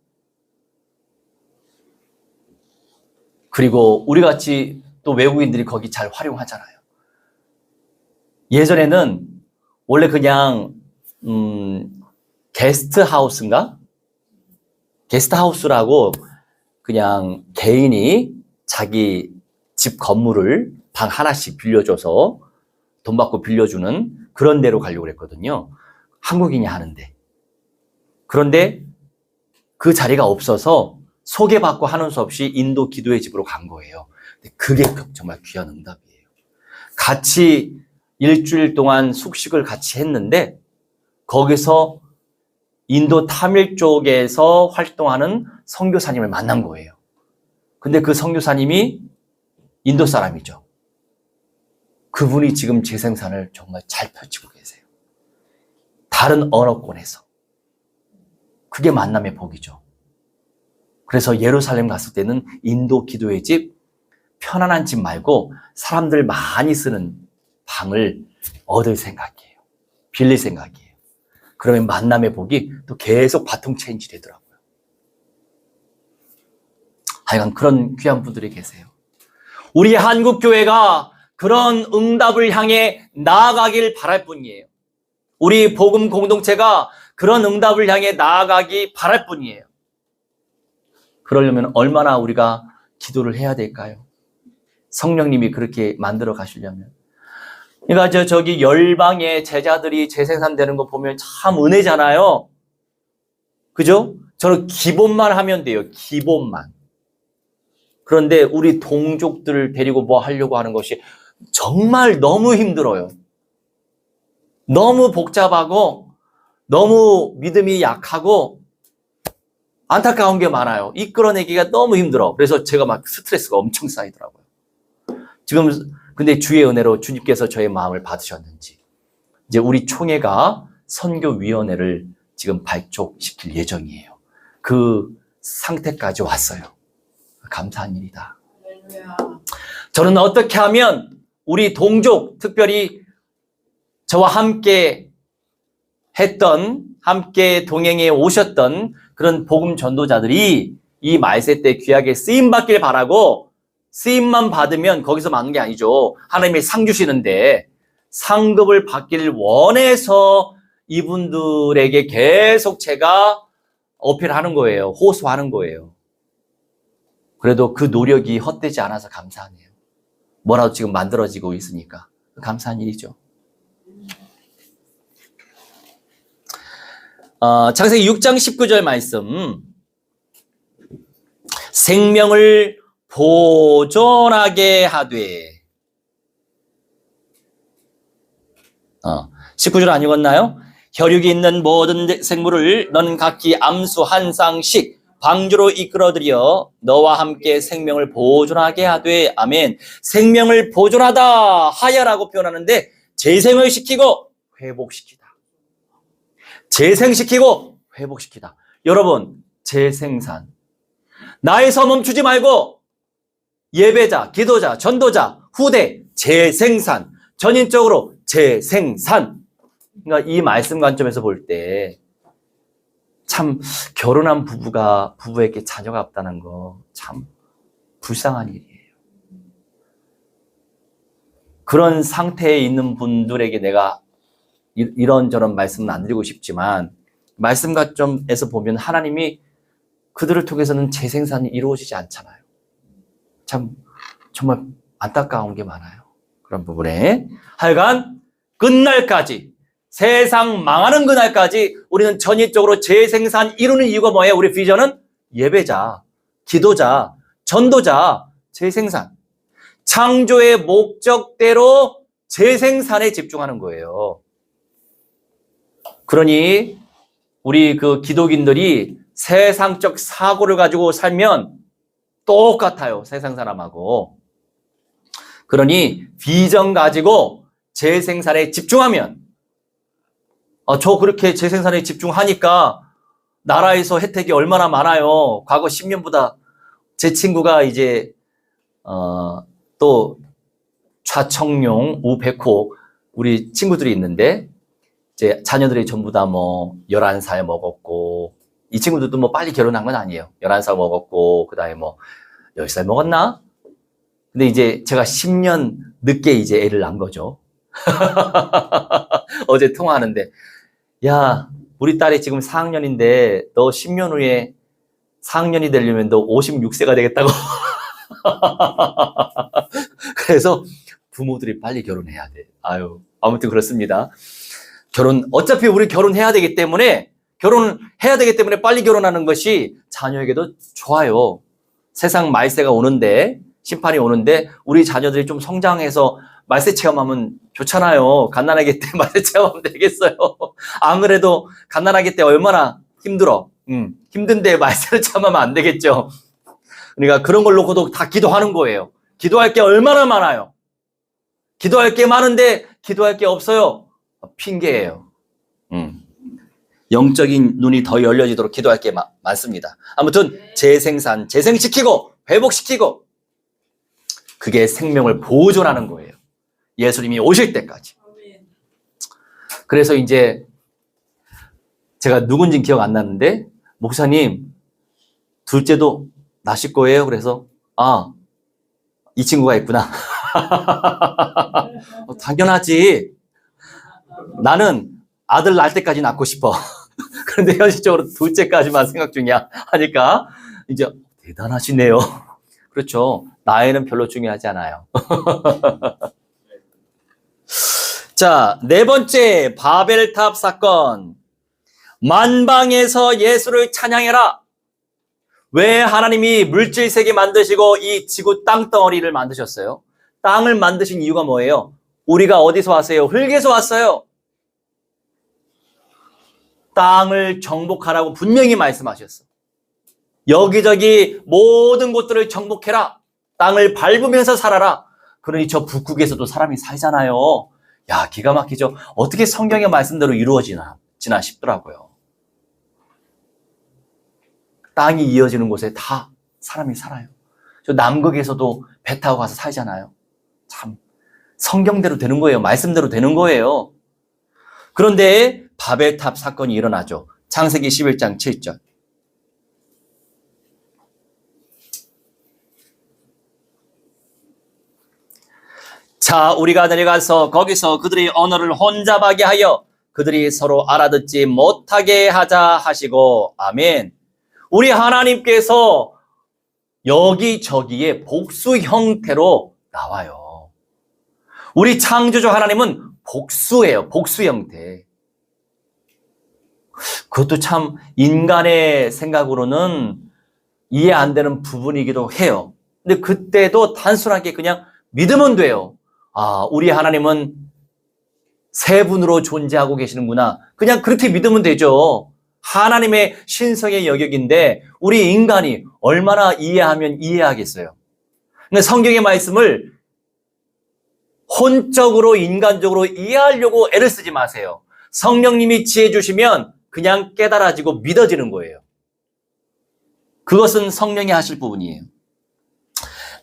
그리고 우리같이 또 외국인들이 거기 잘 활용하잖아요. 예전에는 원래 그냥 게스트하우스인가? 게스트하우스라고 그냥 개인이 자기 집 건물을 방 하나씩 빌려줘서 돈 받고 빌려주는 그런 데로 가려고 했거든요. 한국인이 하는데. 그런데 그 자리가 없어서 소개받고 하는 수 없이 인도 기도의 집으로 간 거예요. 그게 정말 귀한 응답이에요. 같이 일주일 동안 숙식을 같이 했는데 거기서 인도 타밀 쪽에서 활동하는 선교사님을 만난 거예요. 근데 그 선교사님이 인도 사람이죠. 그분이 지금 재생산을 정말 잘 펼치고 계세요. 다른 언어권에서. 그게 만남의 복이죠. 그래서 예루살렘 갔을 때는 인도 기도의 집, 편안한 집 말고 사람들 많이 쓰는 방을 얻을 생각이에요. 빌릴 생각이에요. 그러면 만남의 복이 또 계속 바통 체인지 되더라고요. 하여간 그런 귀한 분들이 계세요. 우리 한국교회가 그런 응답을 향해 나아가길 바랄 뿐이에요. 우리 복음 공동체가 그런 응답을 향해 나아가기 바랄 뿐이에요. 그러려면 얼마나 우리가 기도를 해야 될까요? 성령님이 그렇게 만들어 가시려면. 그러니까 저기 열방의 제자들이 재생산되는 거 보면 참 은혜잖아요. 그죠? 저는 기본만 하면 돼요. 기본만. 그런데 우리 동족들을 데리고 뭐 하려고 하는 것이 정말 너무 힘들어요. 너무 복잡하고 너무 믿음이 약하고 안타까운 게 많아요. 이끌어내기가 너무 힘들어. 그래서 제가 막 스트레스가 엄청 쌓이더라고요. 지금 근데 주의 은혜로 주님께서 저의 마음을 받으셨는지 이제 우리 총회가 선교위원회를 지금 발족시킬 예정이에요. 그 상태까지 왔어요. 감사한 일이다. 저는 어떻게 하면 우리 동족, 특별히 저와 함께 했던, 함께 동행해 오셨던 그런 복음 전도자들이 이 말세 때 귀하게 쓰임받길 바라고, 쓰임만 받으면 거기서 맞는 게 아니죠. 하나님이 상 주시는데 상급을 받기를 원해서 이분들에게 계속 제가 어필하는 거예요. 호소하는 거예요. 그래도 그 노력이 헛되지 않아서 감사하네요. 뭐라도 지금 만들어지고 있으니까 감사한 일이죠. 창세기 6장 19절 말씀. 생명을 보존하게 하되. 19절 안 읽었나요? 혈육이 있는 모든 생물을 너는 각기 암수 한 쌍씩 방주로 이끌어들여 너와 함께 생명을 보존하게 하되. 아멘. 생명을 보존하다 하야라고 표현하는데 재생을 시키고 회복시키다. 재생시키고 회복시키다. 여러분, 재생산. 나에서 멈추지 말고 예배자, 기도자, 전도자, 후대, 재생산. 전인적으로 재생산. 그러니까 이 말씀 관점에서 볼 때 참 결혼한 부부에게 자녀가 없다는 거 참 불쌍한 일이에요. 그런 상태에 있는 분들에게 내가 이런저런 말씀은 안 드리고 싶지만 말씀 관점에서 보면 하나님이 그들을 통해서는 재생산이 이루어지지 않잖아요. 참 정말 안타까운 게 많아요. 그런 부분에. 하여간 끝날까지, 세상 망하는 그날까지 우리는 전인적으로 재생산 이루는 이유가 뭐예요? 우리 비전은 예배자, 기도자, 전도자, 재생산. 창조의 목적대로 재생산에 집중하는 거예요. 그러니 우리 그 기독인들이 세상적 사고를 가지고 살면 똑같아요. 세상 사람하고. 그러니 비전 가지고 재생산에 집중하면 저 그렇게 재생산에 집중하니까 나라에서 혜택이 얼마나 많아요. 과거 10년보다 제 친구가 이제 또 좌청룡, 우백호 우리 친구들이 있는데 이제 자녀들이 전부 다 뭐 11살 먹었고 이 친구들도 뭐 빨리 결혼한 건 아니에요. 11살 먹었고 그다음에 뭐 10살 먹었나? 근데 이제 제가 10년 늦게 이제 애를 낳은 거죠. 어제 통화하는데 야, 우리 딸이 지금 4학년인데 너 10년 후에 4학년이 되려면 너 56세가 되겠다고. 그래서 부모들이 빨리 결혼해야 돼. 아유, 아무튼 그렇습니다. 어차피 우리 결혼해야 되기 때문에 빨리 결혼하는 것이 자녀에게도 좋아요. 세상 말세가 오는데, 심판이 오는데, 우리 자녀들이 좀 성장해서 말세 체험하면 좋잖아요. 갓난아기 때 말세 체험하면 되겠어요. 안 그래도 갓난아기 때 얼마나 힘들어. 힘든데 말세를 체험하면 안 되겠죠. 그러니까 그런 걸 놓고도 다 기도하는 거예요. 기도할 게 얼마나 많아요. 기도할 게 많은데 기도할 게 없어요. 핑계예요. 영적인 눈이 더 열려지도록 기도할 게 많습니다. 아무튼 재생시키고 회복시키고 그게 생명을 보존하는 거예요. 예수님이 오실 때까지. 그래서 이제 제가 누군지 기억 안 나는데 목사님 둘째도 나실 거예요. 그래서 이 친구가 있구나. 당연하지. 나는 아들 낳을 때까지 낳고 싶어. 그런데 현실적으로 둘째까지만 생각 중이야. 하니까 이제 대단하시네요. 그렇죠. 나이는 별로 중요하지 않아요. 자, 네 번째 바벨탑 사건. 만방에서 예수를 찬양해라. 왜 하나님이 물질 세계 만드시고 이 지구 땅덩어리를 만드셨어요? 땅을 만드신 이유가 뭐예요? 우리가 어디서 왔어요? 흙에서 왔어요. 땅을 정복하라고 분명히 말씀하셨어. 여기저기 모든 곳들을 정복해라. 땅을 밟으면서 살아라. 그러니 저 북극에서도 사람이 살잖아요. 야, 기가 막히죠. 어떻게 성경의 말씀대로 이루어지나 싶더라고요. 땅이 이어지는 곳에 다 사람이 살아요. 저 남극에서도 배 타고 가서 살잖아요. 참 성경대로 되는 거예요. 말씀대로 되는 거예요. 그런데 바벨탑 사건이 일어나죠. 창세기 11장 7절. 자, 우리가 내려가서 거기서 그들의 언어를 혼잡하게 하여 그들이 서로 알아듣지 못하게 하자 하시고, 아멘. 우리 하나님께서 여기저기에 복수 형태로 나와요. 우리 창조주 하나님은 복수예요. 복수 형태. 그것도 참 인간의 생각으로는 이해 안 되는 부분이기도 해요. 근데 그때도 단순하게 그냥 믿으면 돼요. 우리 하나님은 세 분으로 존재하고 계시는구나. 그냥 그렇게 믿으면 되죠. 하나님의 신성의 영역인데 우리 인간이 얼마나 이해하면 이해하겠어요. 근데 성경의 말씀을 혼적으로 인간적으로 이해하려고 애를 쓰지 마세요. 성령님이 지혜 주시면 그냥 깨달아지고 믿어지는 거예요. 그것은 성령이 하실 부분이에요.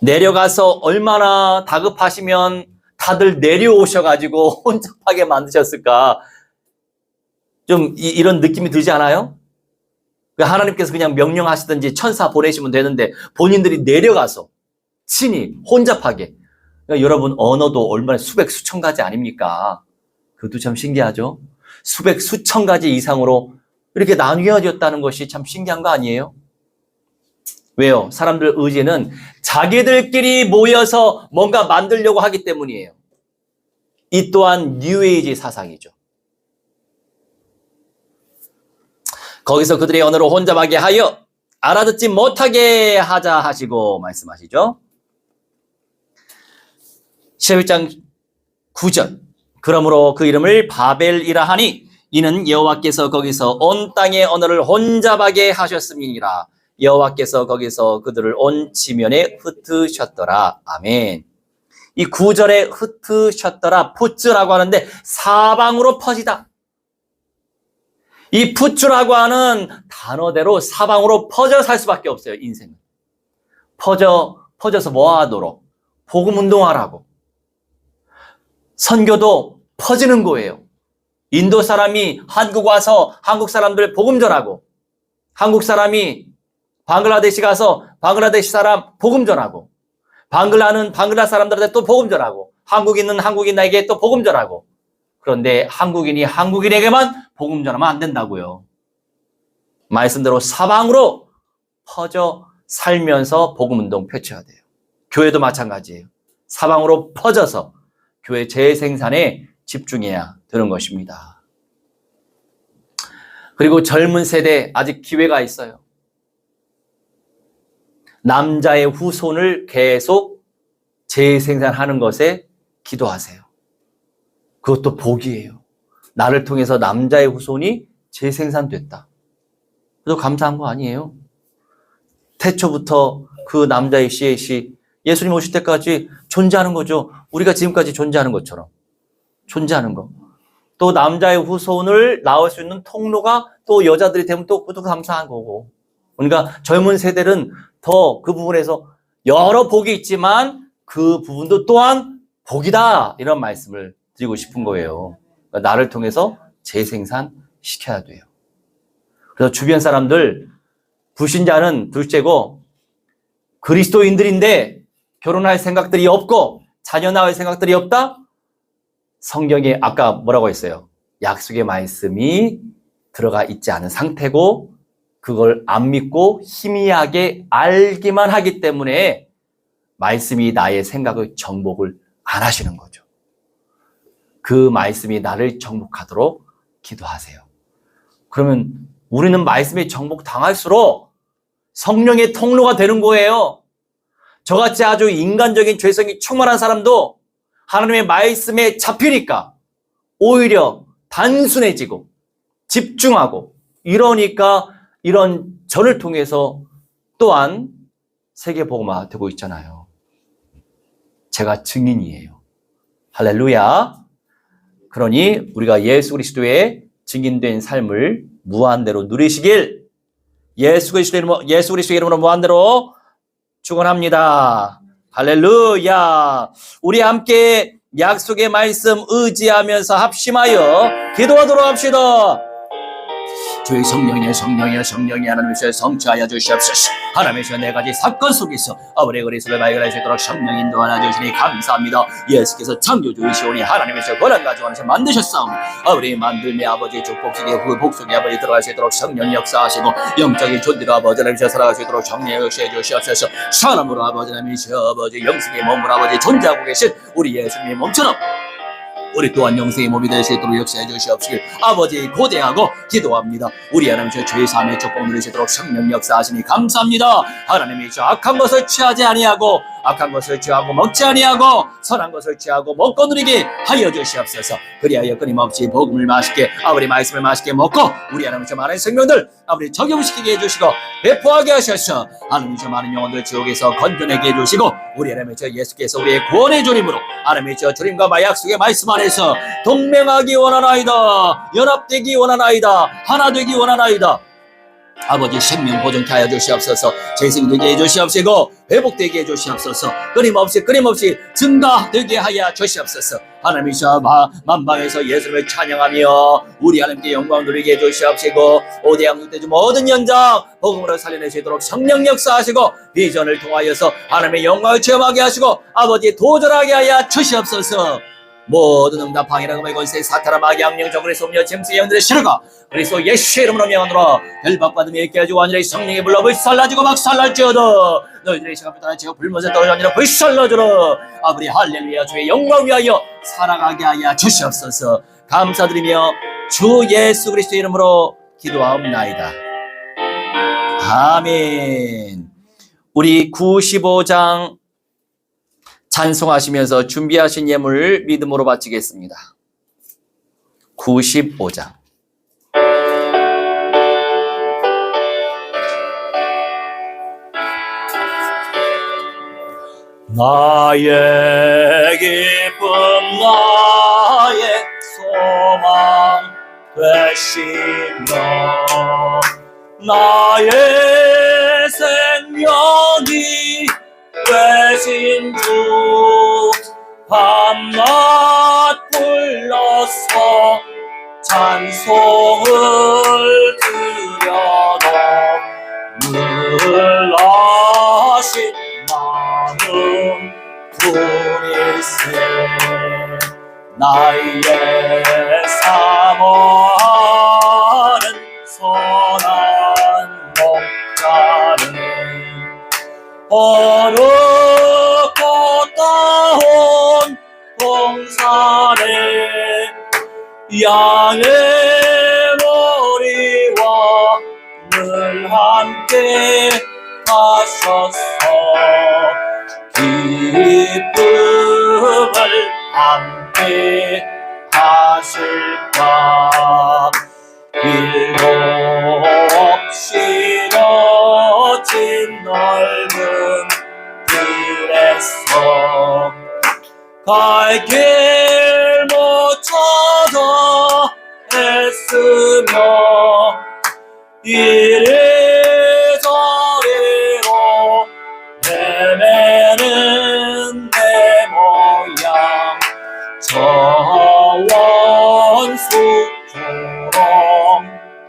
내려가서 얼마나 다급하시면 다들 내려오셔가지고 혼잡하게 만드셨을까. 좀 이런 느낌이 들지 않아요? 하나님께서 그냥 명령하시든지 천사 보내시면 되는데 본인들이 내려가서 친히 혼잡하게. 그러니까 여러분 언어도 얼마나 수백 수천 가지 아닙니까? 그것도 참 신기하죠? 수백 수천 가지 이상으로 이렇게 나뉘어졌다는 것이 참 신기한 거 아니에요? 왜요? 사람들 의지는 자기들끼리 모여서 뭔가 만들려고 하기 때문이에요. 이 또한 뉴에이지 사상이죠. 거기서 그들의 언어로 혼잡하게 하여 알아듣지 못하게 하자 하시고 말씀하시죠. 11장 9절. 그러므로 그 이름을 바벨이라 하니 이는 여호와께서 거기서 온 땅의 언어를 혼잡하게 하셨음이니라. 여호와께서 거기서 그들을 온 지면에 흩으셨더라. 아멘. 이 9절에 흩으셨더라, 푸츠라고 하는데 사방으로 퍼지다. 이 푸츠라고 하는 단어대로 사방으로 퍼져 살 수밖에 없어요, 인생은. 퍼져서 뭐 하도록? 복음 운동하라고. 선교도 퍼지는 거예요. 인도 사람이 한국 와서 한국 사람들 복음 전하고, 한국 사람이 방글라데시 가서 방글라데시 사람 복음 전하고, 방글라는 방글라 사람들한테 또 복음 전하고, 한국인은 한국인에게 또 복음 전하고. 그런데 한국인이 한국인에게만 복음 전하면 안 된다고요. 말씀대로 사방으로 퍼져 살면서 복음 운동 펼쳐야 돼요. 교회도 마찬가지예요. 사방으로 퍼져서 교회 재생산에 집중해야 되는 것입니다. 그리고 젊은 세대 아직 기회가 있어요. 남자의 후손을 계속 재생산하는 것에 기도하세요. 그것도 복이에요. 나를 통해서 남자의 후손이 재생산됐다. 그래도 감사한 거 아니에요. 태초부터 그 남자의 씨의 씨, 예수님 오실 때까지 존재하는 거죠. 우리가 지금까지 존재하는 것처럼. 존재하는 거. 또 남자의 후손을 낳을 수 있는 통로가 또 여자들이 되면 또 그것도 감사한 거고. 그러니까 젊은 세대는 더 그 부분에서 여러 복이 있지만 그 부분도 또한 복이다. 이런 말씀을 드리고 싶은 거예요. 그러니까 나를 통해서 재생산 시켜야 돼요. 그래서 주변 사람들, 불신자는 둘째고 그리스도인들인데 결혼할 생각들이 없고 자녀 낳을 생각들이 없다? 성경에 아까 뭐라고 했어요? 약속의 말씀이 들어가 있지 않은 상태고 그걸 안 믿고 희미하게 알기만 하기 때문에 말씀이 나의 생각을 정복을 안 하시는 거죠. 그 말씀이 나를 정복하도록 기도하세요. 그러면 우리는 말씀에 정복당할수록 성령의 통로가 되는 거예요. 저같이 아주 인간적인 죄성이 충만한 사람도 하나님의 말씀에 잡히니까 오히려 단순해지고 집중하고 이러니까 이런 전을 통해서 또한 세계복음화 되고 있잖아요. 제가 증인이에요. 할렐루야. 그러니 우리가 예수 그리스도의 증인된 삶을 무한대로 누리시길 예수 그리스도의 이름으로 무한대로 축원합니다. 할렐루야. 우리 함께 약속의 말씀 의지하면서 합심하여 기도하도록 합시다. 주의 성령의 하나님의 성취하여 주시옵소서. 하나님의 네 가지 사건 속에서 아버지의 그리스도를 발견할 수 있도록 성령 인도하여 주시니 감사합니다. 예수께서 창조주이시오니 하나님의 권한 가지고 하나님 만드셨사오니 아버지 만들매 아버지 축복속에 그 복속에 아버지 들어갈 수 있도록 성령 역사하시고 영적인 존재로 아버지 하나님 살아갈 수 있도록 성령 역사해 주시옵소서. 사람으로 아버지 하나님 아버지 영생의 몸으로 아버지 존재하고 계신 우리 예수님의 몸처럼 우리 또한 영생의 몸이 될 수 있도록 역사해 주시옵시길 아버지 고대하고 기도합니다. 우리 하나님의 죄사함의 축복 누리시도록 성령 역사하시니 감사합니다. 하나님이 저 악한 것을 취하지 아니하고 악한 것을 취하고 먹지 아니하고 선한 것을 취하고 먹고 누리게 하여 주시옵소서. 그리하여 끊임없이 복음을 맛있게 아버지 말씀을 맛있게 먹고 우리 하나님의 많은 생명들 아버지 적용시키게 해주시고 배포하게 하셔서 하나님의 많은 영혼들 지옥에서 건져내게 해주시고 우리 하나님의 예수께서 우리의 구원의 주님으로 하나님의 주님과 약속의 말씀 안에서 동맹하기 원하나이다. 연합되기 원하나이다. 하나 되기 원하나이다. 아버지 생명 보존케 하여 주시옵소서. 재생되게 해주시옵시고 회복되게 해주시옵소서. 끊임없이 증가되게 하여 주시옵소서. 하나님이셔 만방에서 예수님을 찬양하며 우리 하나님께 영광 누리게 해주시옵시고 오대양 육대주 모든 연장 복음으로 살려내시도록 성령 역사하시고 비전을 통하여서 하나님의 영광을 체험하게 하시고 아버지 도전하게 하여 주시옵소서. 모든 응답하기라고 의 권세 사탄아 마귀 악령 정글의 소녀 잼스의 영들의 싫어가 그리스도 예수의 이름으로 명하노라. 별박받음이 있게 하시고 하늘의 성령이 불러 불살라지고 박살날지어다. 너희들의 시간부터 따라 지어 불못에 떨어져 앉으라 불살라주라. 아버지 할렐루야. 주의 영광 위하여 살아가게 하여 주시옵소서. 감사드리며 주 예수 그리스도의 이름으로 기도하옵나이다. 아멘. 우리 95장 찬송하시면서 준비하신 예물 믿음으로 바치겠습니다. 95장. 나의 기쁨 나의 소망 되시며 나의 생명이 되신 주 밤낮 불러서 찬송을 드려도 놀라신 마음 분일세. 나의 사모하는 선한 목자는 어렵고 따온 동산에 양의 머리와 늘 함께 하셔서 기쁨을 함께 하실까. 길고 없이 너진 넓은 길에서 갈 길 못 찾아 애쓰며 이리저리로 헤매는 내 모양 저 원수처럼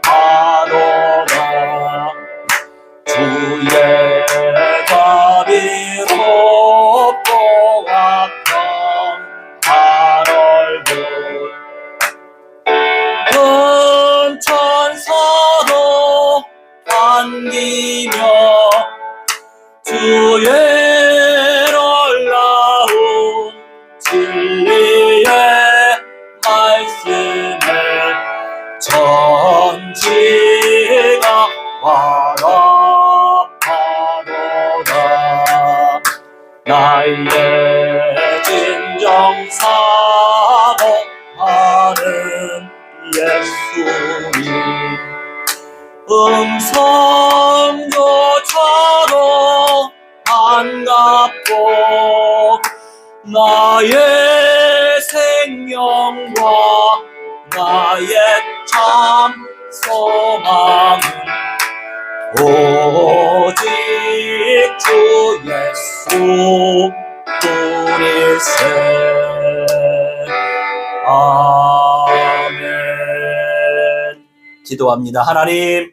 하노라. 주의 자비로 보았던 한 얼굴 큰 천사도 안기며 주의 놀라운 진리의 말씀을 전지가 와라하노라. 나의 진정 사모하는 예수님 음성조차도 반갑고 나의 생명과 나의 참 소망은 오직 주 예수 뿐일세. 아멘. 기도합니다. 하나님,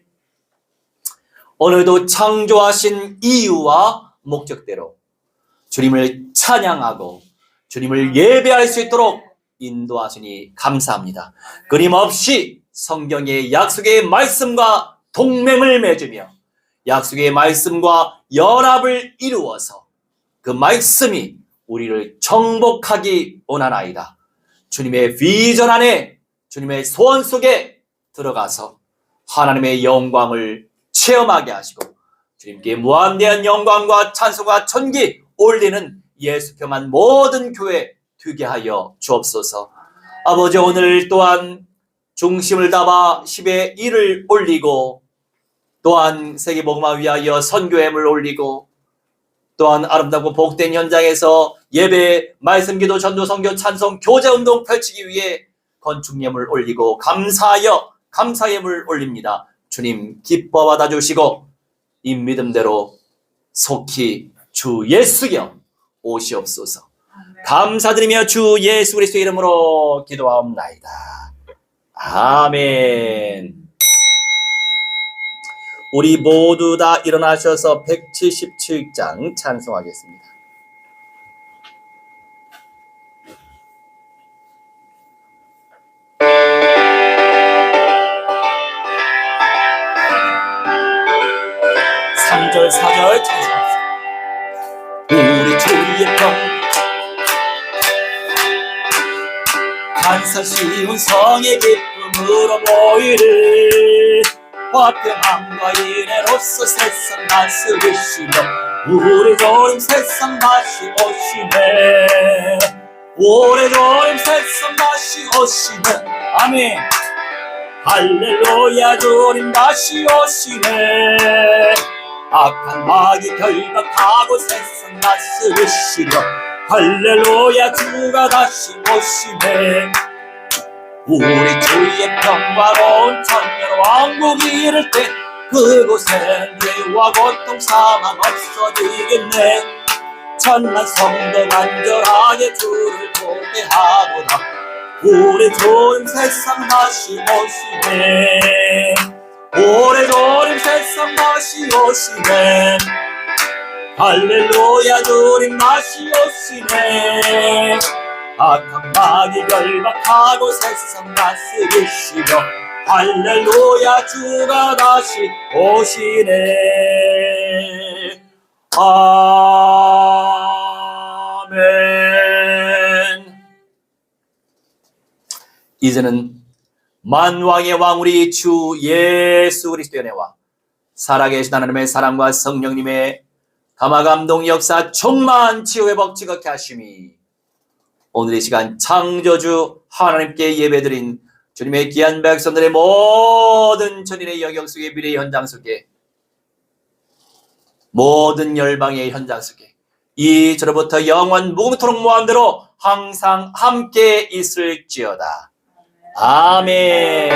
오늘도 창조하신 이유와 목적대로 주님을 찬양하고 주님을 예배할 수 있도록 인도하시니 감사합니다. 끊임없이 성경의 약속의 말씀과 동맹을 맺으며 약속의 말씀과 연합을 이루어서 그 말씀이 우리를 정복하기 원하나이다. 주님의 비전 안에 주님의 소원 속에 들어가서 하나님의 영광을 체험하게 하시고 주님께 무한대한 영광과 찬송과 존귀 올리는 예수교만 모든 교회 되게 하여 주옵소서. 아버지, 오늘 또한 중심을 담아 10의 1을 올리고 또한 세계복음화 위하여 선교회를 올리고 또한 아름답고 복된 현장에서 예배, 말씀기도, 전도, 선교, 찬송, 교제운동 펼치기 위해 건축예물 올리고 감사하여 감사예물 올립니다. 주님 기뻐 받아주시고 이 믿음대로 속히 주 예수여 오시옵소서. 감사드리며 주 예수 그리스도의 이름으로 기도하옵나이다. 아멘. 우리 모두 다 일어나셔서 177장 찬송하겠습니다. 찬송합시다. 우리 주의 평 간사시운 성의 기쁨으로 모이를 화평함과 인애로서 세상 다스리시며 우리 주님 세상 다시 오시네. 우리 주님 세상 다시 오시네. 아멘. 할렐루야. 주님 다시 오시네. 악한 마귀 결박하고 세상 다스리시려 할렐루야. 주가 다시 오시네. 우리 주의 평화로운 천년 왕국이 이를 때 그곳엔 죄와 고통 사망 없어지겠네. 천만 성도 간절하게 주를 고대하도다. 우리 주님 세상 다시 오시네. 우리 주님 세상 다시 오시네. 할렐루야. 주님 다시 오시네. 악한 마귀 결박하고 세상 다스리시며 할렐루야. 주가 다시 오시네. 아멘. 이제는 만왕의 왕 우리 주 예수 그리스도의 은혜와 살아계신 하나님의 사랑과 성령님의 감화감동 역사 충만 치유회복 지극히 하심이 오늘 이 시간 창조주 하나님께 예배드린 주님의 귀한 백성들의 모든 전인의 영역 속에 미래의 현장 속에 모든 열방의 현장 속에 이제로부터 영원 무궁토록 무한대로 항상 함께 있을지어다. 아멘.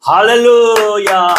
할렐루야.